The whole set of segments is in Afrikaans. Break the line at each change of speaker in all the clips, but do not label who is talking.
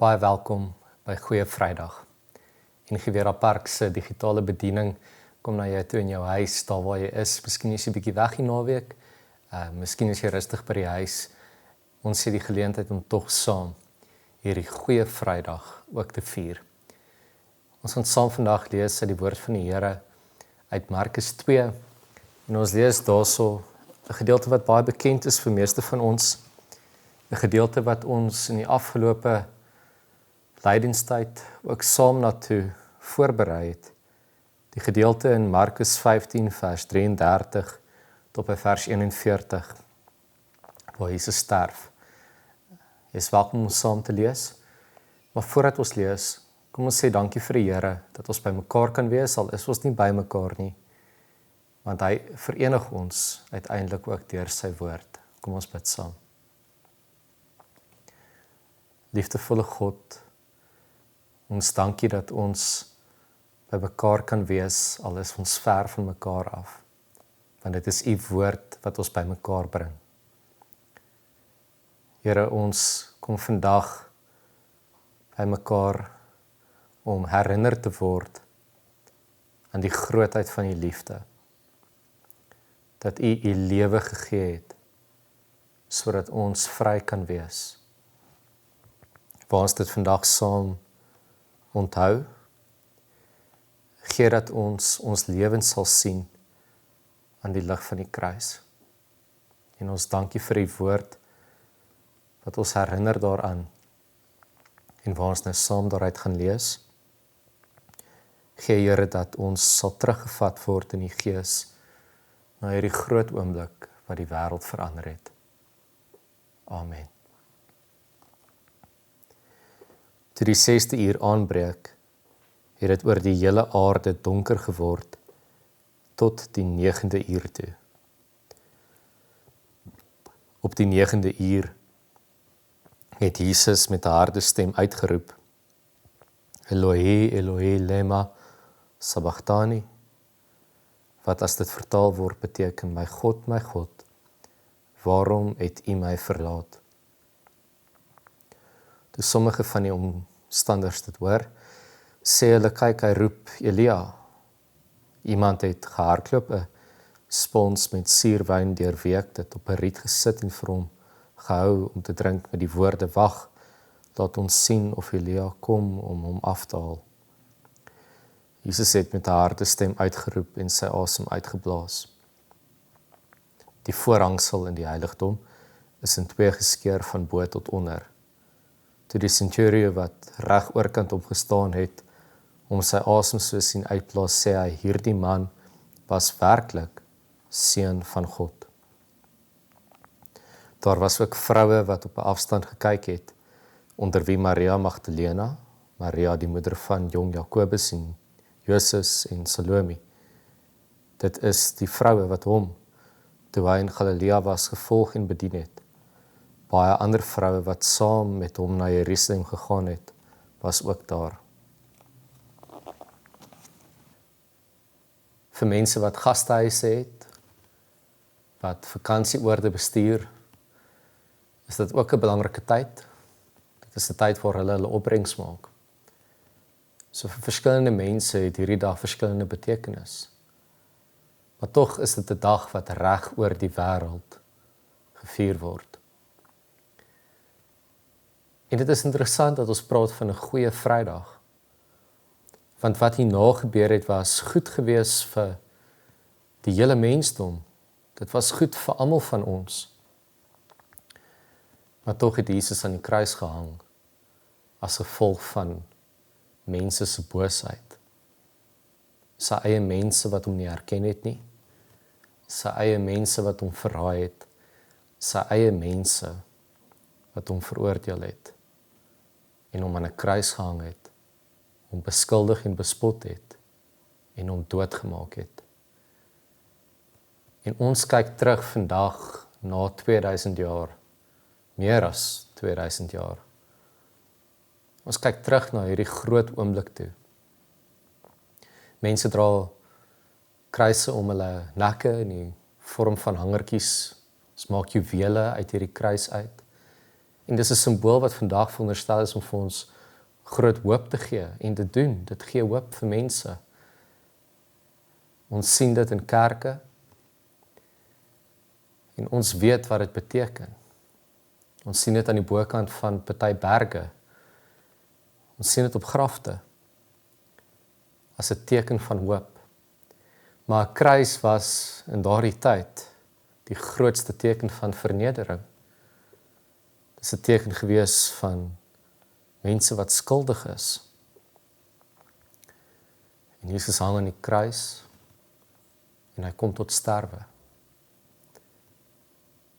Baie welkom by Goeie Vrydag. En Gewera Park se digitale bediening kom na jou toe in jou huis, daar waar jy is. Miskien is jy 'n bietjie weg die naweek. Miskien is jy rustig by die huis. Ons het die geleentheid om tog saam hierdie Goeie Vrydag ook te vier. Ons gaan saam vandag lees uit die woord van die Here uit Markus 2. En ons lees daarso 'n gedeelte wat baie bekend is vir meeste van ons. 'n Gedeelte wat ons in die afgelope lydenstyd ook saam na toe voorberei het. Die gedeelte in Markus 15 vers 33 tot by vers 41 waar Jesus sterf. Jy is welkom om saam te lees. Maar voordat ons lees, kom ons sê dankie vir die Here dat ons by mekaar kan wees, al is ons nie by mekaar nie. Want hy verenig ons uiteindelik ook deur sy woord. Kom ons bid saam. Liefdevolle God, ons dankie dat ons by mekaar kan wees, al is ons ver van mekaar af. Want dit is u woord wat ons by mekaar bring. Here, ons kom vandag by mekaar om herinner te word aan die grootheid van u liefde. Dat u u lewe gegee het, sodat ons vry kan wees. Waar ons dit vandag saam onthou, gee dat ons lewens sal sien aan die lig van die kruis. En ons dankie vir die woord, wat ons herinner daaraan, en waar ons nou saam daaruit gaan lees. Gee Here dat ons sal teruggevat word in die gees, na hierdie groot oomblik wat die wêreld verander het. Amen. Toe die 6de uur aanbreek, het dit oor die hele aarde donker geword, tot die 9de uur toe. Op die 9de uur het Jesus met 'n harde stem uitgeroep, Eloi, Eloi, lema sabachthani, wat as dit vertaal word beteken, my God, waarom het u my verlaat? Toe sommige van die omstanders dit hoor, sê hulle, kyk, hy roep Elia. Iemand het gehardloop, 'n spons met suurwyn deurweek dit op 'n riet gesit en vir hom gehou om te drink met die woorde, wag, laat ons sien of Elia kom om hom af te haal. Jesus het met 'n harde stem uitgeroep en sy asem uitgeblaas. Die voorhangsel in die heiligdom is in twee geskeur van bo tot onder. Toe die centurion wat reg oorkant hom gestaan het, om sy asem so sien uitblaas, sê hy, hierdie man was werklik seun van God. Daar was ook vroue wat op 'n afstand gekyk het, onder wie Maria Magdalena, Maria die moeder van jong Jakobus en Joses en Salome. Dit is die vroue wat hom, toe hy in Galilea was, gevolg en bedien het. Baie ander vroue wat saam met hom na Jerusalem gegaan het, was ook daar. Vir mense wat gastehuise het, wat vakansieoorde bestuur, is dit ook 'n belangrike tyd. Dit is 'n tyd waar hulle opbrengs maak. So vir verskillende mense het hierdie dag verskillende betekenis. Maar tog is dit 'n dag wat reg oor die wêreld gevier word. En dit is interessant dat ons praat van 'n Goeie Vrydag. Want wat hierna gebeur het, was goed gewees vir die hele mensdom. Dit was goed vir almal van ons. Maar tog het Jesus aan die kruis gehang as gevolg van mense se boosheid. Sy eie mense wat hom nie herken het nie. Sy eie mense wat hom verraai het. Sy eie mense wat hom veroordeel het en hom aan 'n kruis gehang het, hom beskuldig en bespot het en hom doodgemaak het. En ons kyk terug vandag na 2000 jaar, meer as 2000 jaar. Ons kyk terug na hierdie groot oomblik toe. Mense dra kruise om hulle nekke in die vorm van hangertjies. Ons maak juwele uit hierdie kruis uit. En dis 'n simbool wat vandag veronderstel is om vir ons groot hoop te gee en te doen. Dit gee hoop vir mense. Ons sien dit in kerke en ons weet wat dit beteken. Ons sien dit aan die bokant van party berge. Ons sien dit op grafte as 'n teken van hoop. Maar 'n kruis was in daardie tyd die grootste teken van vernedering. Dit is 'n teken gewees van mense wat skuldig is. En Jesus hang aan die kruis en hy kom tot sterwe.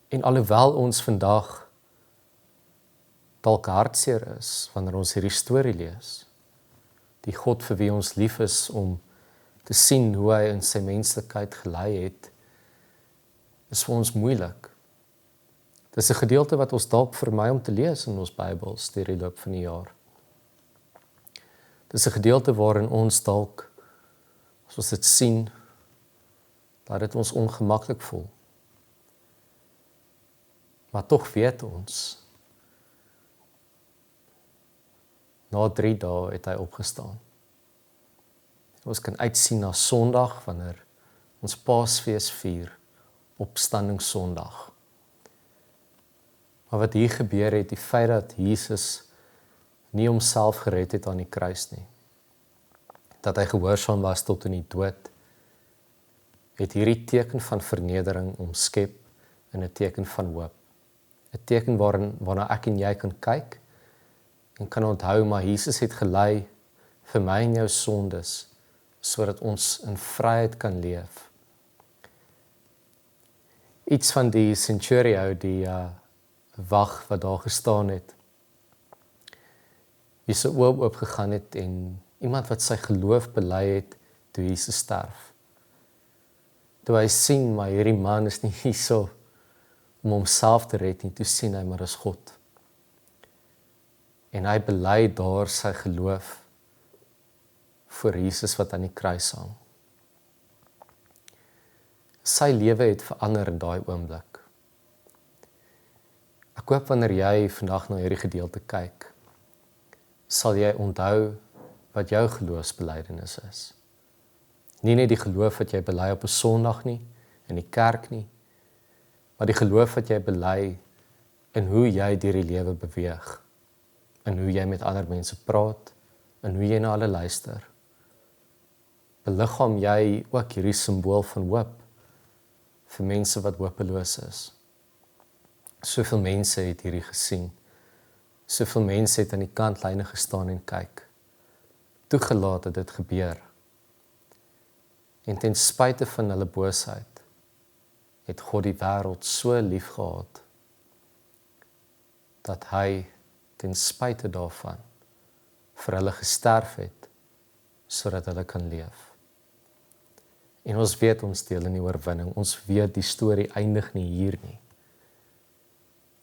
En alhoewel ons vandag dalk hartseer is wanneer ons hierdie storie lees, die God vir wie ons lief is om te sien hoe hy in sy menslikheid gelei het, is vir ons moeilik. Dit is 'n gedeelte wat ons dalk vermy om te lees in ons Bybels deur die loop van die jaar. Dit is 'n gedeelte waarin ons dalk, as ons dit sien, dat dit ons ongemaklik voel. Maar tog weet ons, na 3 dae het hy opgestaan. Ons kan uitsien na Sondag, wanneer ons Paasfees vier, Opstandingssondag. Maar wat hier gebeur het, die feit dat Jesus nie homself gered het aan die kruis nie, dat hy gehoorsaam was tot in die dood, het hierdie teken van vernedering omskep in 'n teken van hoop. 'n Teken waarna ek en jy kan kyk en kan onthou, maar Jesus het gelei vir my en jou sondes, sodat ons in vryheid kan leef. Iets van die centurio, die wag wat daar gestaan het, wie se oë oopgegaan het en iemand wat sy geloof bely het toe Jesus sterf. Toe hy sien, maar hierdie man is nie hierso om homself te red nie, toe sien hy, maar is God. En hy bely daar sy geloof vir Jesus wat aan die kruis hang. Sy lewe het verander in daai oomblik. Ek hoop wanneer jy vandag na hierdie gedeelte kyk, sal jy onthou wat jou geloofsbelijdenis is. Nie net die geloof wat jy bely op 'n Sondag nie, in die kerk nie, maar die geloof wat jy bely in hoe jy deur die lewe beweeg, in hoe jy met ander mense praat, in hoe jy na hulle luister. Beliggaam jy ook hierdie simbool van hoop vir mense wat hopeloos is. Soveel mense het hierdie gesien. Soveel mense het aan die kantlyne gestaan en kyk. Toegelaat dat dit gebeur. En ten spyte van hulle boosheid, het God die wêreld so lief gehad, dat hy ten spyte daarvan vir hulle gesterf het, sodat hulle kan leef. En ons weet ons deel in die oorwinning, ons weet die storie eindig nie hier nie.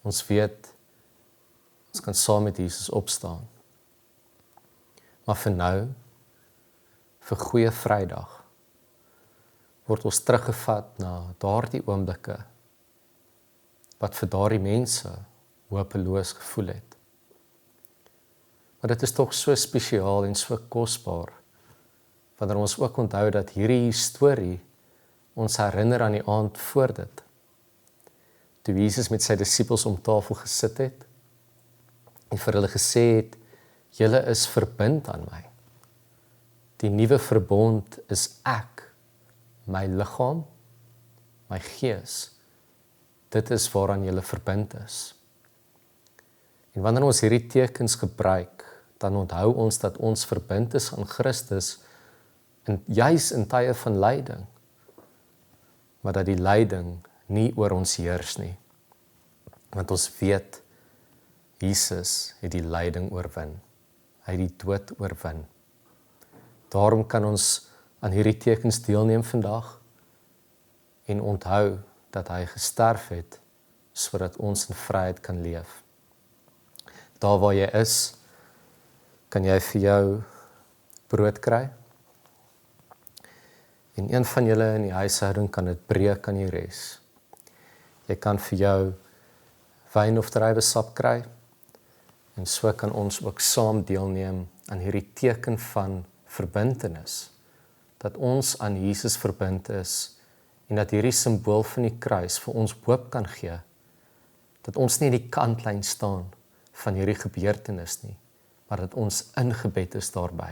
Ons weet, ons kan saam met Jesus opstaan. Maar vir nou, vir Goeie Vrydag, word ons teruggevat na daardie oomblikke, wat vir daardie mense hopeloos gevoel het. Maar dit is tog so spesiaal en so kosbaar, wanneer ons ook onthou dat hierdie storie ons herinner aan die aand voor dit. Toe Jesus met sy disippels om tafel gesit het, en vir hulle gesê het, julle is verbind aan my. Die nuwe verbond is ek, my liggaam, my gees. Dit is waaraan julle verbind is. En wanneer ons hierdie tekens gebruik, dan onthou ons dat ons verbind is aan Christus, en juis in tye van lyding, maar dat die lyding nie oor ons heers nie. Want ons weet, Jesus het die lyding oorwin. Hy het die dood oorwin. Daarom kan ons aan hierdie tekens deelneem vandag en onthou dat hy gesterf het, sodat ons in vryheid kan leef. Daar waar jy is, kan jy vir jou brood kry. En een van julle in die huishouding kan dit breek aan die res. Jy kan vir jou wyn of druiwesap kry. En so kan ons ook saam deelneem aan hierdie teken van verbintenis, dat ons aan Jesus verbind is en dat hierdie simbool van die kruis vir ons hoop kan gee, dat ons nie in die kantlyn staan van hierdie gebeurtenis nie, maar dat ons ingebed is daarby.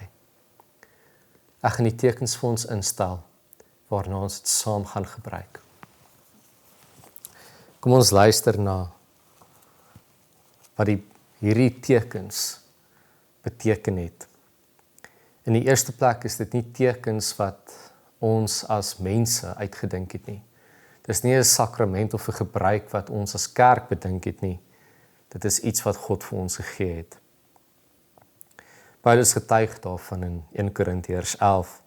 Ek gaan die tekens vir ons instel, waarna ons dit saam gaan gebruik. Kom ons luister na wat hierdie tekens beteken het. In die eerste plek is dit nie tekens wat ons as mense uitgedink het nie. Dit is nie 'n sakrament of 'n gebruik wat ons as kerk bedink het nie. Dit is iets wat God vir ons gegee het. Paulus getuig daarvan in 1 Korintiërs 11,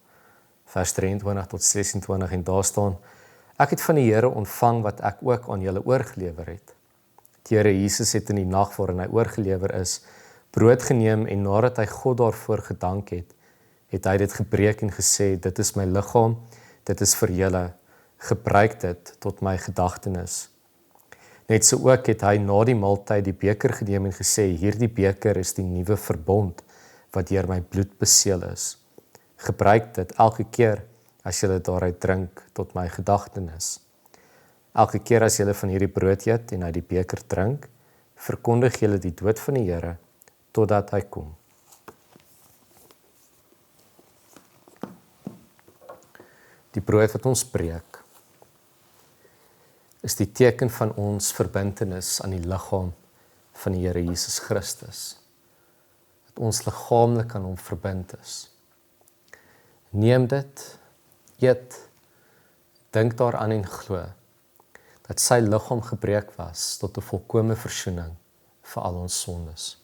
vers 23 tot 26, en daar staan: Ek het van die Here ontvang wat ek ook aan julle oorgelewer het. Die Here Jesus het in die nag waarin hy oorgelewer is, brood geneem en nadat hy God daarvoor gedank het, het hy dit gebreek en gesê: Dit is my liggaam, dit is vir julle, gebruik dit tot my gedagtenis. Net so ook het hy na die maaltyd die beker geneem en gesê: Hierdie beker is die nuwe verbond wat deur my bloed beseël is. Gebruik dit elke keer as julle daaruit drink tot my gedagtenis. Elke keer as julle van hierdie brood eet en uit die beker drink, verkondig julle die dood van die Here totdat hy kom. Die brood wat ons breek, is die teken van ons verbintenis aan die liggaam van die Here Jesus Christus. Dat ons liggaamlik aan hom verbind is. Neem dit, eet, dink daaraan en glo, dat sy liggaam gebreek was tot 'n volkomme versoening vir al ons sondes.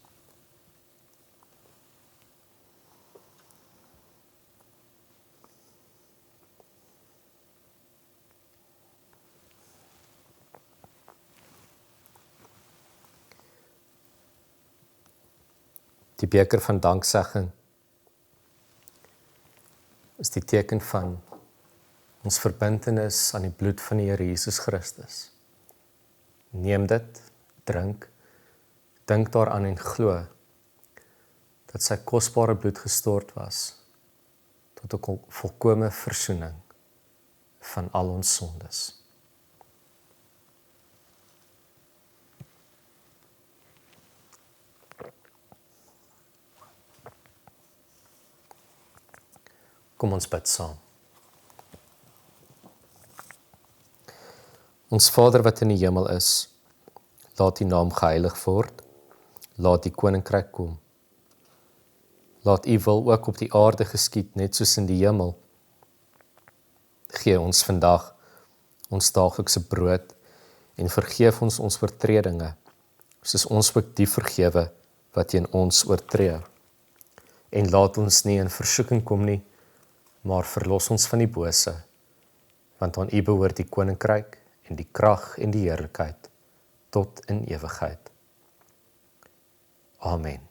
Die beker van danksegging is die teken van ons verbintenis aan die bloed van die Here Jesus Christus. Neem dit, drink, dink daaraan en glo dat sy kosbare bloed gestort was tot 'n volkomme versoening van al ons sondes. Kom ons bid saam. Ons Vader wat in die hemel is, laat U naam geheilig word, laat U koninkryk kom. Laat U wil ook op die aarde geskied, net soos in die hemel. Gee ons vandag ons daaglikse brood en vergeef ons ons oortredinge, soos ons ook die vergewe wat teen ons oortree. En laat ons nie in versoeking kom nie, maar verlos ons van die bose, want aan U behoort die koninkryk en die krag en die heerlikheid tot in ewigheid. Amen.